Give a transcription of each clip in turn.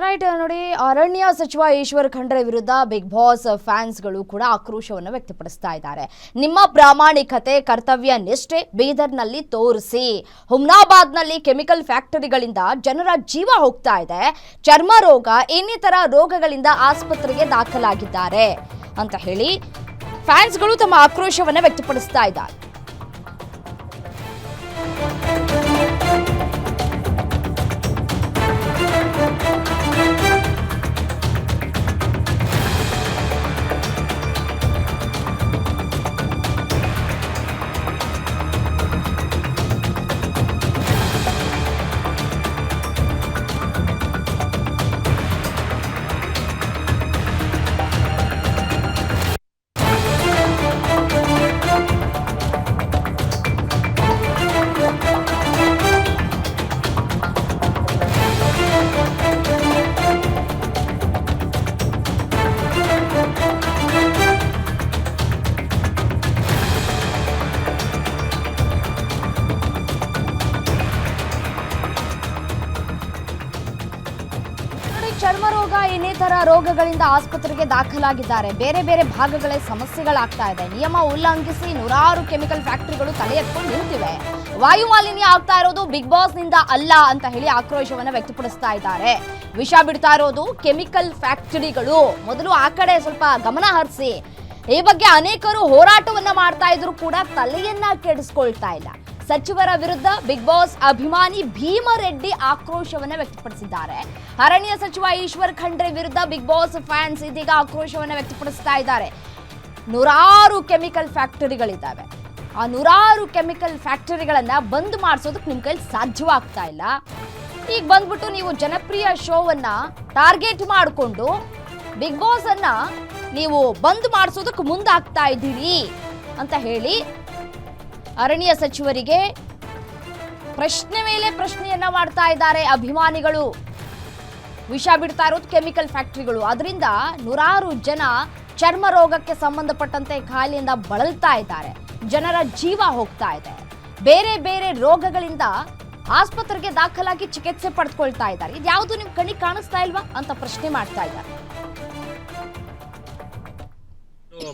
Right ನೋಡಿ, ಅರಣ್ಯ ಸಚಿವ ಈಶ್ವರ್ ಖಂಡ್ರೆ ವಿರುದ್ಧ ಬಿಗ್ ಬಾಸ್ ಫ್ಯಾನ್ಸ್ಗಳು ಕೂಡ ಆಕ್ರೋಶವನ್ನು ವ್ಯಕ್ತಪಡಿಸ್ತಾ ಇದ್ದಾರೆ. ನಿಮ್ಮ ಪ್ರಾಮಾಣಿಕತೆ, ಕರ್ತವ್ಯ ನಿಷ್ಠೆ ಬೀದರ್ನಲ್ಲಿ ತೋರಿಸಿ. ಹುಮ್ನಾಬಾದ್ನಲ್ಲಿ ಕೆಮಿಕಲ್ ಫ್ಯಾಕ್ಟರಿಗಳಿಂದ ಜನರ ಜೀವ ಹೋಗ್ತಾ ಇದೆ. ಚರ್ಮ ರೋಗ ಇನ್ನಿತರ ರೋಗಗಳಿಂದ ಆಸ್ಪತ್ರೆಗೆ ದಾಖಲಾಗಿದ್ದಾರೆ ಅಂತ ಹೇಳಿ ಫ್ಯಾನ್ಸ್ಗಳು ತಮ್ಮ ಆಕ್ರೋಶವನ್ನು ವ್ಯಕ್ತಪಡಿಸ್ತಾ ಇದ್ದಾರೆ. ಚರ್ಮ ರೋಗ ಇನ್ನಿತರ ರೋಗಗಳಿಂದ ಆಸ್ಪತ್ರೆಗೆ ದಾಖಲಾಗಿದ್ದಾರೆ. ಬೇರೆ ಬೇರೆ ಭಾಗಗಳೇ ಸಮಸ್ಯೆಗಳಾಗ್ತಾ ಇದೆ. ನಿಯಮ ಉಲ್ಲಂಘಿಸಿ ನೂರಾರು ಕೆಮಿಕಲ್ ಫ್ಯಾಕ್ಟರಿಗಳು ತಲೆ ಎತ್ಕೊಂಡು ನಿಂತಿವೆ. ವಾಯು ಮಾಲಿನ್ಯ ಆಗ್ತಾ ಇರೋದು ಬಿಗ್ ಬಾಸ್ ನಿಂದ ಅಲ್ಲ ಅಂತ ಹೇಳಿ ಆಕ್ರೋಶವನ್ನ ವ್ಯಕ್ತಪಡಿಸ್ತಾ ಇದ್ದಾರೆ. ವಿಷ ಬಿಡ್ತಾ ಇರೋದು ಕೆಮಿಕಲ್ ಫ್ಯಾಕ್ಟರಿಗಳು. ಮೊದಲು ಆ ಕಡೆ ಸ್ವಲ್ಪ ಗಮನ ಹರಿಸಿ. ಈ ಬಗ್ಗೆ ಅನೇಕರು ಹೋರಾಟವನ್ನ ಮಾಡ್ತಾ ಇದ್ರು ಕೂಡ ತಲೆಯನ್ನ ಕೆಡಿಸ್ಕೊಳ್ತಾ ಇಲ್ಲ. ಸಚಿವರ ವಿರುದ್ಧ ಬಿಗ್ ಬಾಸ್ ಅಭಿಮಾನಿ ಭೀಮರೆಡ್ಡಿ ಆಕ್ರೋಶವನ್ನ ವ್ಯಕ್ತಪಡಿಸಿದ್ದಾರೆ. ಅರಣ್ಯ ಸಚಿವ ಈಶ್ವರ್ ಖಂಡ್ರೆ ವಿರುದ್ಧ ಬಿಗ್ ಬಾಸ್ ಫ್ಯಾನ್ಸ್ ಇದೀಗ ಆಕ್ರೋಶವನ್ನ ವ್ಯಕ್ತಪಡಿಸ್ತಾ ಇದ್ದಾರೆ. ನೂರಾರು ಕೆಮಿಕಲ್ ಫ್ಯಾಕ್ಟರಿಗಳಿದ್ದಾವೆ. ಆ ನೂರಾರು ಕೆಮಿಕಲ್ ಫ್ಯಾಕ್ಟರಿಗಳನ್ನ ಬಂದ್ ಮಾಡಿಸೋದಕ್ಕೆ ನಿಮ್ ಕೈಲಿ ಸಾಧ್ಯವಾಗ್ತಾ ಇಲ್ಲ. ಈಗ ಬಂದ್ಬಿಟ್ಟು ನೀವು ಜನಪ್ರಿಯ ಶೋವನ್ನ ಟಾರ್ಗೆಟ್ ಮಾಡಿಕೊಂಡು ಬಿಗ್ ಬಾಸ್ ಅನ್ನ ನೀವು ಬಂದ್ ಮಾಡಿಸೋದಕ್ಕೆ ಮುಂದಾಗ್ತಾ ಇದ್ದೀರಿ ಅಂತ ಹೇಳಿ ಅರಣ್ಯ ಸಚಿವರಿಗೆ ಪ್ರಶ್ನೆ ಮೇಲೆ ಪ್ರಶ್ನೆಯನ್ನ ಮಾಡ್ತಾ ಇದ್ದಾರೆ ಅಭಿಮಾನಿಗಳು. ವಿಷ ಬಿಡ್ತಾ ಇರೋದು ಕೆಮಿಕಲ್ ಫ್ಯಾಕ್ಟರಿಗಳು. ಅದರಿಂದ ನೂರಾರು ಜನ ಚರ್ಮ ರೋಗಕ್ಕೆ ಸಂಬಂಧಪಟ್ಟಂತೆ ಕಾಯಿಲೆಯಿಂದ ಬಳಲ್ತಾ ಇದ್ದಾರೆ. ಜನರ ಜೀವ ಹೋಗ್ತಾ ಇದೆ. ಬೇರೆ ಬೇರೆ ರೋಗಗಳಿಂದ ಆಸ್ಪತ್ರೆಗೆ ದಾಖಲಾಗಿ ಚಿಕಿತ್ಸೆ ಪಡೆದುಕೊಳ್ತಾ ಇದ್ದಾರೆ. ಇದ್ಯಾವುದು ನಿಮ್ ಕಣ್ಣಿಗೆ ಕಾಣಿಸ್ತಾ ಇಲ್ವಾ ಅಂತ ಪ್ರಶ್ನೆ ಮಾಡ್ತಾ ಇದ್ದಾರೆ.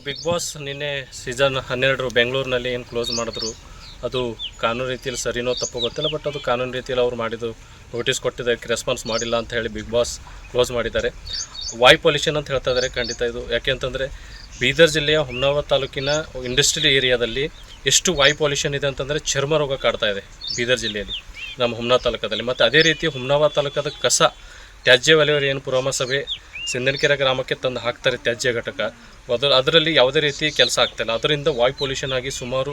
ಬಿಗ್ ಬಾಸ್ ನಿನ್ನೆ ಸೀಸನ್ 12 ಬೆಂಗಳೂರಿನಲ್ಲಿ ಏನು ಕ್ಲೋಸ್ ಮಾಡಿದ್ರು ಅದು ಕಾನೂನು ರೀತಿಯಲ್ಲಿ ಸರಿನೋ ತಪ್ಪೋ ಗೊತ್ತಿಲ್ಲ. ಬಟ್ ಅದು ಕಾನೂನು ರೀತಿಯಲ್ಲಿ ಅವ್ರು ಮಾಡಿದ್ದು ನೋಟಿಸ್ ಕೊಟ್ಟಿದ್ದಕ್ಕೆ ರೆಸ್ಪಾನ್ಸ್ ಮಾಡಿಲ್ಲ ಅಂತ ಹೇಳಿ ಬಿಗ್ ಬಾಸ್ ಕ್ಲೋಸ್ ಮಾಡಿದ್ದಾರೆ. ವಾಯು ಪೊಲ್ಯೂಷನ್ ಅಂತ ಹೇಳ್ತಾ ಇದ್ದಾರೆ. ಖಂಡಿತ ಇದು ಯಾಕೆ ಅಂತಂದರೆ ಬೀದರ್ ಜಿಲ್ಲೆಯ ಹುಮ್ನಾಬಾದ್ ತಾಲೂಕಿನ ಇಂಡಸ್ಟ್ರಿಯಲ್ ಏರಿಯಾದಲ್ಲಿ ಎಷ್ಟು ವಾಯು ಪೊಲ್ಯೂಷನ್ ಇದೆ ಅಂತಂದರೆ ಚರ್ಮ ರೋಗ ಕಾಡ್ತಾ ಇದೆ ಬೀದರ್ ಜಿಲ್ಲೆಯಲ್ಲಿ, ನಮ್ಮ ಹುಮ್ನಾಬಾದ್ ತಾಲೂಕದಲ್ಲಿ. ಮತ್ತು ಅದೇ ರೀತಿ ಹುಮ್ನಾಬಾದ್ ತಾಲೂಕದ ಕಸ ತ್ಯಾಜ್ಯ ವಲಯ ಏನು ಪುರಸಭೆ ಸಿಂದನಕೆರೆ ಗ್ರಾಮಕ್ಕೆ ತಂದು ಹಾಕ್ತಾರೆ ತ್ಯಾಜ್ಯ ಘಟಕ, ಅದರಲ್ಲಿ ಯಾವುದೇ ರೀತಿ ಕೆಲಸ ಆಗ್ತಾಯಿಲ್ಲ. ಅದರಿಂದ ವಾಯು ಪೊಲ್ಯೂಷನ್ ಆಗಿ ಸುಮಾರು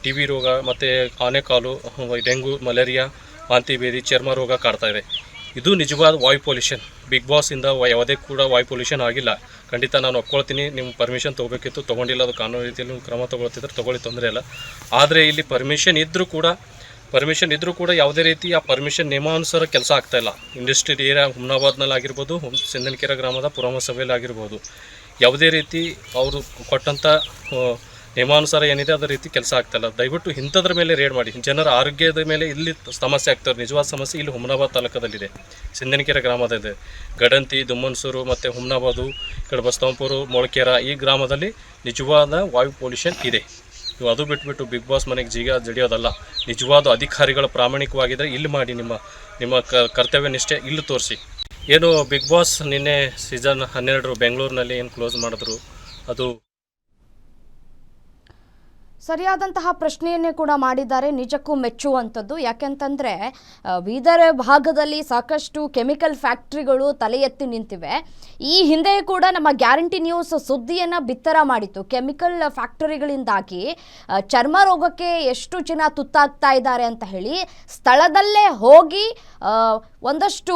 ಟಿ ಬಿ ರೋಗ ಮತ್ತು ಆನೆಕಾಲು, ಡೆಂಗು, ಮಲೇರಿಯಾ, ವಾಂತಿ ಭೇದಿ, ಚರ್ಮ ರೋಗ ಕಾಡ್ತಾ ಇದೆ. ಇದು ನಿಜವಾದ ವಾಯು ಪೊಲ್ಯೂಷನ್. ಬಿಗ್ ಬಾಸಿಂದ ಯಾವುದೇ ಕೂಡ ವಾಯು ಪೊಲ್ಯೂಷನ್ ಆಗಿಲ್ಲ. ಖಂಡಿತ ನಾನು ಒಪ್ಕೊಳ್ತೀನಿ. ನಿಮ್ಮ ಪರ್ಮಿಷನ್ ತೊಗೋಬೇಕಿತ್ತು, ತೊಗೊಂಡಿಲ್ಲ. ಅದು ಕಾನೂನು ರೀತಿಯಲ್ಲಿ ಕ್ರಮ ತೊಗೊಳ್ತಿದ್ರೆ ತೊಗೊಳ್ಳಿ, ತೊಂದರೆ ಇಲ್ಲ. ಆದರೆ ಇಲ್ಲಿ ಪರ್ಮಿಷನ್ ಇದ್ದರೂ ಕೂಡ ಯಾವುದೇ ರೀತಿ ಆ ಪರ್ಮಿಷನ್ ನಿಯಮಾನುಸಾರ ಕೆಲಸ ಆಗ್ತಾಯಿಲ್ಲ. ಇಂಡಸ್ಟ್ರಿಯಲ್ ಏರಿಯಾ ಹುಮ್ನಾಬಾದ್ನಲ್ಲಿ ಆಗಿರ್ಬೋದು, ಸಿಂದನಕೆರೆ ಗ್ರಾಮದ ಪುರಸಭೆಯಲ್ಲಿ ಆಗಿರ್ಬೋದು, ಯಾವುದೇ ರೀತಿ ಅವರು ಕೊಟ್ಟಂಥ ನಿಯಮಾನುಸಾರ ಏನಿದೆ ಅದೇ ರೀತಿ ಕೆಲಸ ಆಗ್ತಾಯಿಲ್ಲ. ದಯವಿಟ್ಟು ಇಂಥದ್ರ ಮೇಲೆ ರೇಡ್ ಮಾಡಿ. ಜನರ ಆರೋಗ್ಯದ ಮೇಲೆ ಇಲ್ಲಿ ಸಮಸ್ಯೆ ಆಗ್ತಾರೆ. ನಿಜವಾದ ಸಮಸ್ಯೆ ಇಲ್ಲಿ ಹುಮ್ನಾಬಾದ್ ತಾಲೂಕದಲ್ಲಿದೆ, ಸಿಂದನಕೆರೆ ಗ್ರಾಮದಿದೆ. ಗಡಂತಿ, ದುಮ್ಮನ್ಸೂರು ಮತ್ತು ಹುಮ್ನಾಬಾದು, ಈ ಕಡೆ ಬಸ್ತವಂಪುರು, ಮೊಳಕೆರ ಈ ಗ್ರಾಮದಲ್ಲಿ ನಿಜವಾದ ವಾಯು ಪೊಲ್ಯೂಷನ್ ಇದೆ. ನೀವು ಅದು ಬಿಟ್ಬಿಟ್ಟು ಬಿಗ್ ಬಾಸ್ ಮನೆಗೆ ಜೀಗ ಜಡಿಯೋದಲ್ಲ. ನಿಜವಾದ ಅಧಿಕಾರಿಗಳು ಪ್ರಾಮಾಣಿಕವಾಗಿದ್ದರೆ ಇಲ್ಲಿ ಮಾಡಿ. ನಿಮ್ಮ ಕರ್ತವ್ಯ ನಿಷ್ಠೆ ಇಲ್ಲಿ ತೋರಿಸಿ. ಏನು ಬಿಗ್ ಬಾಸ್ ನಿನ್ನೆ ಸೀಸನ್ 12 ಬೆಂಗಳೂರಿನಲ್ಲಿ ಏನು ಕ್ಲೋಸ್ ಮಾಡಿದ್ರು ಅದು ಸರಿಯಾದಂತಹ ಪ್ರಶ್ನೆಯನ್ನೇ ಕೂಡ ಮಾಡಿದ್ದಾರೆ. ನಿಜಕ್ಕೂ ಮೆಚ್ಚುವಂಥದ್ದು. ಯಾಕೆಂತಂದರೆ ಬೀದರ್ ಭಾಗದಲ್ಲಿ ಸಾಕಷ್ಟು ಕೆಮಿಕಲ್ ಫ್ಯಾಕ್ಟ್ರಿಗಳು ತಲೆ ಎತ್ತಿ ನಿಂತಿವೆ. ಈ ಹಿಂದೆ ಕೂಡ ನಮ್ಮ ಗ್ಯಾರಂಟಿ ನ್ಯೂಸ್ ಸುದ್ದಿಯನ್ನು ಬಿತ್ತರ ಮಾಡಿತ್ತು. ಕೆಮಿಕಲ್ ಫ್ಯಾಕ್ಟರಿಗಳಿಂದಾಗಿ ಚರ್ಮ ರೋಗಕ್ಕೆ ಎಷ್ಟು ಜನ ತುತ್ತಾಗ್ತಾ ಇದ್ದಾರೆ ಅಂತ ಹೇಳಿ ಸ್ಥಳದಲ್ಲೇ ಹೋಗಿ ಒಂದಷ್ಟು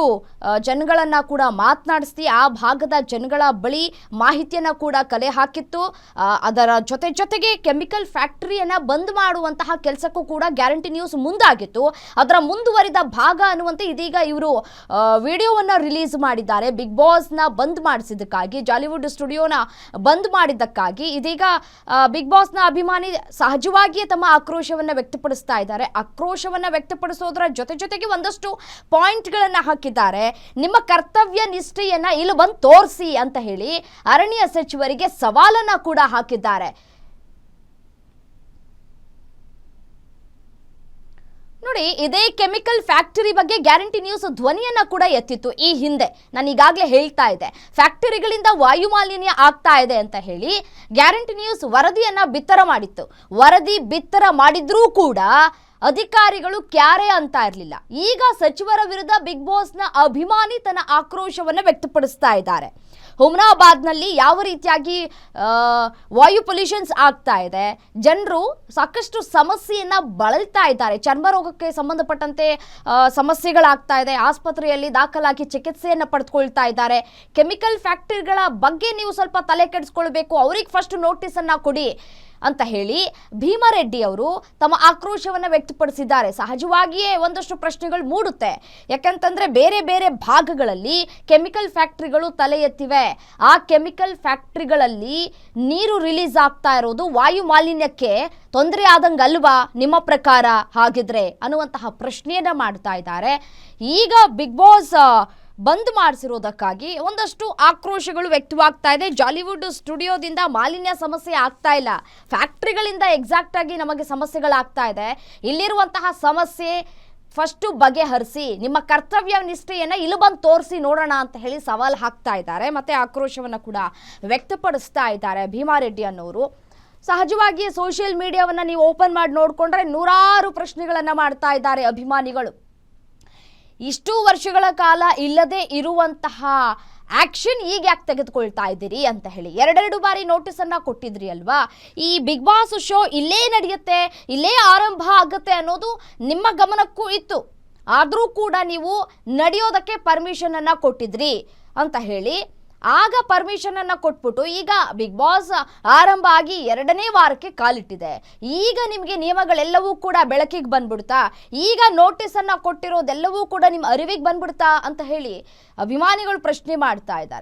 ಜನಗಳನ್ನು ಕೂಡ ಮಾತನಾಡಿಸಿ ಆ ಭಾಗದ ಜನಗಳ ಬಳಿ ಮಾಹಿತಿಯನ್ನು ಕೂಡ ಕಲೆ ಹಾಕಿತ್ತು. ಅದರ ಜೊತೆಗೆ ಕೆಮಿಕಲ್ ಫ್ಯಾಕ್ಟರಿಯನ್ನು ಬಂದ್ ಮಾಡುವಂತಹ ಕೆಲಸಕ್ಕೂ ಕೂಡ ಗ್ಯಾರಂಟಿ ನ್ಯೂಸ್ ಮುಂದಾಗಿತ್ತು. ಅದರ ಮುಂದುವರಿದ ಭಾಗ ಅನ್ನುವಂತೆ ಇದೀಗ ಇವರು ವಿಡಿಯೋವನ್ನು ರಿಲೀಸ್ ಮಾಡಿದ್ದಾರೆ. ಬಿಗ್ ಬಾಸ್ನ ಬಂದ್ ಮಾಡಿಸಿದ್ದಕ್ಕಾಗಿ, ಜಾಲಿವುಡ್ ಸ್ಟುಡಿಯೋನ ಬಂದ್ ಮಾಡಿದ್ದಕ್ಕಾಗಿ ಇದೀಗ ಬಿಗ್ ಬಾಸ್ನ ಅಭಿಮಾನಿ ಸಹಜವಾಗಿಯೇ ತಮ್ಮ ಆಕ್ರೋಶವನ್ನು ವ್ಯಕ್ತಪಡಿಸ್ತಾ ಇದ್ದಾರೆ. ಆಕ್ರೋಶವನ್ನು ವ್ಯಕ್ತಪಡಿಸೋದ್ರ ಜೊತೆಗೆ ಒಂದಷ್ಟು ಪಾಯಿಂಟ್ ಫ್ಯಾಕ್ಟರಿಗಳನ್ನ ಹಾಕಿದ್ದಾರೆ, ನಿಮ್ಮ ಕರ್ತವ್ಯ ನಿಷ್ಠೆಯನ್ನ ಇಲ್ಲಿ ಬಂದು ತೋರಿಸಿ ಅಂತ ಹೇಳಿ ಅರಣ್ಯ ಸಚಿವರಿಗೆ ಸವಾಲನ್ನ ಕೂಡ ಹಾಕಿದ್ದಾರೆ. ನೋಡಿ, ಇದೇ ಕೆಮಿಕಲ್ ಫ್ಯಾಕ್ಟರಿ ಬಗ್ಗೆ ಗ್ಯಾರಂಟಿ ನ್ಯೂಸ್ ಧ್ವನಿಯನ್ನ ಕೂಡ ಎತ್ತಿತ್ತು ಈ ಹಿಂದೆ. ನಾನು ಈಗಾಗಲೇ ಹೇಳ್ತಾ ಇದ್ದೆ, ಫ್ಯಾಕ್ಟರಿಗಳಿಂದ ವಾಯು ಮಾಲಿನ್ಯ ಆಗ್ತಾ ಇದೆ ಅಂತ ಹೇಳಿ ಗ್ಯಾರಂಟಿ ನ್ಯೂಸ್ ವರದಿಯನ್ನ ಬಿತ್ತರ ಮಾಡಿತ್ತು. ವರದಿ ಬಿತ್ತರ ಮಾಡಿದ್ರೂ ಕೂಡ ಅಧಿಕಾರಿಗಳು ಕ್ಯಾರೆ ಅಂತ ಇರಲಿಲ್ಲ. ಈಗ ಸಚಿವರ ವಿರುದ್ಧ ಬಿಗ್ ಬಾಸ್ನ ಅಭಿಮಾನಿ ತನ್ನ ಆಕ್ರೋಶವನ್ನು ವ್ಯಕ್ತಪಡಿಸ್ತಾ ಇದ್ದಾರೆ. ಹುಮ್ನಾಬಾದ್ನಲ್ಲಿ ಯಾವ ರೀತಿಯಾಗಿ ವಾಯು ಪೊಲ್ಯೂಷನ್ಸ್ ಆಗ್ತಾ ಇದೆ, ಜನರು ಸಾಕಷ್ಟು ಸಮಸ್ಯೆಯನ್ನು ಬಳಲ್ತಾ ಇದ್ದಾರೆ, ಚರ್ಮ ರೋಗಕ್ಕೆ ಸಂಬಂಧಪಟ್ಟಂತೆ ಸಮಸ್ಯೆಗಳಾಗ್ತಾ ಇದೆ, ಆಸ್ಪತ್ರೆಯಲ್ಲಿ ದಾಖಲಾಗಿ ಚಿಕಿತ್ಸೆಯನ್ನು ಪಡೆದುಕೊಳ್ತಾ ಇದ್ದಾರೆ. ಕೆಮಿಕಲ್ ಫ್ಯಾಕ್ಟರಿಗಳ ಬಗ್ಗೆ ನೀವು ಸ್ವಲ್ಪ ತಲೆ ಕೆಡಿಸ್ಕೊಳ್ಬೇಕು, ಅವ್ರಿಗೆ ಫಸ್ಟ್ ನೋಟಿಸನ್ನು ಕೊಡಿ ಅಂತ ಹೇಳಿ ಭೀಮಾರೆಡ್ಡಿ ಅವರು ತಮ್ಮ ಆಕ್ರೋಶವನ್ನು ವ್ಯಕ್ತಪಡಿಸಿದ್ದಾರೆ. ಸಹಜವಾಗಿಯೇ ಒಂದಷ್ಟು ಪ್ರಶ್ನೆಗಳು ಮೂಡುತ್ತೆ. ಯಾಕಂತಂದ್ರೆ ಬೇರೆ ಬೇರೆ ಭಾಗಗಳಲ್ಲಿ ಕೆಮಿಕಲ್ ಫ್ಯಾಕ್ಟರಿಗಳು ತಲೆ ಎತ್ತಿವೆ. ಆ ಕೆಮಿಕಲ್ ಫ್ಯಾಕ್ಟರಿಗಳಲ್ಲಿ ನೀರು ರಿಲೀಸ್ ಆಗ್ತಾ ಇರೋದು ವಾಯು ಮಾಲಿನ್ಯಕ್ಕೆ ತೊಂದರೆ ಆದಂಗಲ್ವಾ ನಿಮ್ಮ ಪ್ರಕಾರ ಹಾಗಿದ್ರೆ ಅನ್ನುವಂತಹ ಪ್ರಶ್ನೆಯನ್ನ ಮಾಡ್ತಾ ಇದ್ದಾರೆ. ಈಗ ಬಿಗ್ ಬಾಸ್ ಬಂದ್ ಮಾಡಿಸಿರೋದಕ್ಕಾಗಿ ಒಂದಷ್ಟು ಆಕ್ರೋಶಗಳು ವ್ಯಕ್ತವಾಗ್ತಾ ಇದೆ. ಜಾಲಿವುಡ್ ಸ್ಟುಡಿಯೋದಿಂದ ಮಾಲಿನ್ಯ ಸಮಸ್ಯೆ ಆಗ್ತಾ ಇಲ್ಲ, ಫ್ಯಾಕ್ಟ್ರಿಗಳಿಂದ ಎಕ್ಸಾಕ್ಟ್ ಆಗಿ ನಮಗೆ ಸಮಸ್ಯೆಗಳಾಗ್ತಾ ಇದೆ. ಇಲ್ಲಿರುವಂತಹ ಸಮಸ್ಯೆ ಫಸ್ಟು ಬಗೆಹರಿಸಿ, ನಿಮ್ಮ ಕರ್ತವ್ಯ ನಿಷ್ಠೆಯನ್ನು ಇಲ್ಲಿ ಬಂದು ತೋರಿಸಿ ನೋಡೋಣ ಅಂತ ಹೇಳಿ ಸವಾಲು ಹಾಕ್ತಾ ಇದ್ದಾರೆ. ಮತ್ತೆ ಆಕ್ರೋಶವನ್ನು ಕೂಡ ವ್ಯಕ್ತಪಡಿಸ್ತಾ ಇದ್ದಾರೆ ಭೀಮಾರೆಡ್ಡಿ ಅನ್ನೋರು. ಸಹಜವಾಗಿ ಸೋಷಿಯಲ್ ಮೀಡಿಯಾವನ್ನು ನೀವು ಓಪನ್ ಮಾಡಿ ನೋಡಿಕೊಂಡ್ರೆ ನೂರಾರು ಪ್ರಶ್ನೆಗಳನ್ನು ಮಾಡ್ತಾ ಇದ್ದಾರೆ ಅಭಿಮಾನಿಗಳು. ಇಷ್ಟು ವರ್ಷಗಳ ಕಾಲ ಇಲ್ಲದೆ ಇರುವಂತಹ ಆಕ್ಷನ್ ಈಗ ಯಾಕೆ ತೆಗೆದುಕೊಳ್ತಾ ಇದ್ದೀರಿ ಅಂತ ಹೇಳಿ 2 ಬಾರಿ ನೋಟಿಸನ್ನು ಕೊಟ್ಟಿದ್ರಿ ಅಲ್ವಾ. ಈ ಬಿಗ್ ಬಾಸ್ ಶೋ ಇಲ್ಲೇ ನಡೆಯುತ್ತೆ, ಇಲ್ಲೇ ಆರಂಭ ಆಗುತ್ತೆ ಅನ್ನೋದು ನಿಮ್ಮ ಗಮನಕ್ಕೂ ಇತ್ತು. ಆದರೂ ಕೂಡ ನೀವು ನಡೆಯೋದಕ್ಕೆ ಪರ್ಮಿಷನನ್ನು ಕೊಟ್ಟಿದ್ರಿ ಅಂತ ಹೇಳಿ ಆಗ ಪರ್ಮಿಷನ್ ಅನ್ನ ಕೊಟ್ಬಿಟ್ಟು ಈಗ ಬಿಗ್ ಬಾಸ್ ಆರಂಭ ಆಗಿ 2ನೇ ವಾರಕ್ಕೆ ಕಾಲಿಟ್ಟಿದೆ. ಈಗ ನಿಮಗೆ ನಿಯಮಗಳೆಲ್ಲವೂ ಕೂಡ ಬೆಳಕಿಗೆ ಬಂದ್ಬಿಡ್ತಾ, ಈಗ ನೋಟಿಸ್ ಅನ್ನ ಕೊಟ್ಟಿರೋದೆಲ್ಲವೂ ಕೂಡ ನಿಮ್ಮ ಅರಿವಿಗೆ ಬಂದ್ಬಿಡ್ತಾ ಅಂತ ಹೇಳಿ ಅಭಿಮಾನಿಗಳು ಪ್ರಶ್ನೆ ಮಾಡ್ತಾ ಇದ್ದಾರೆ.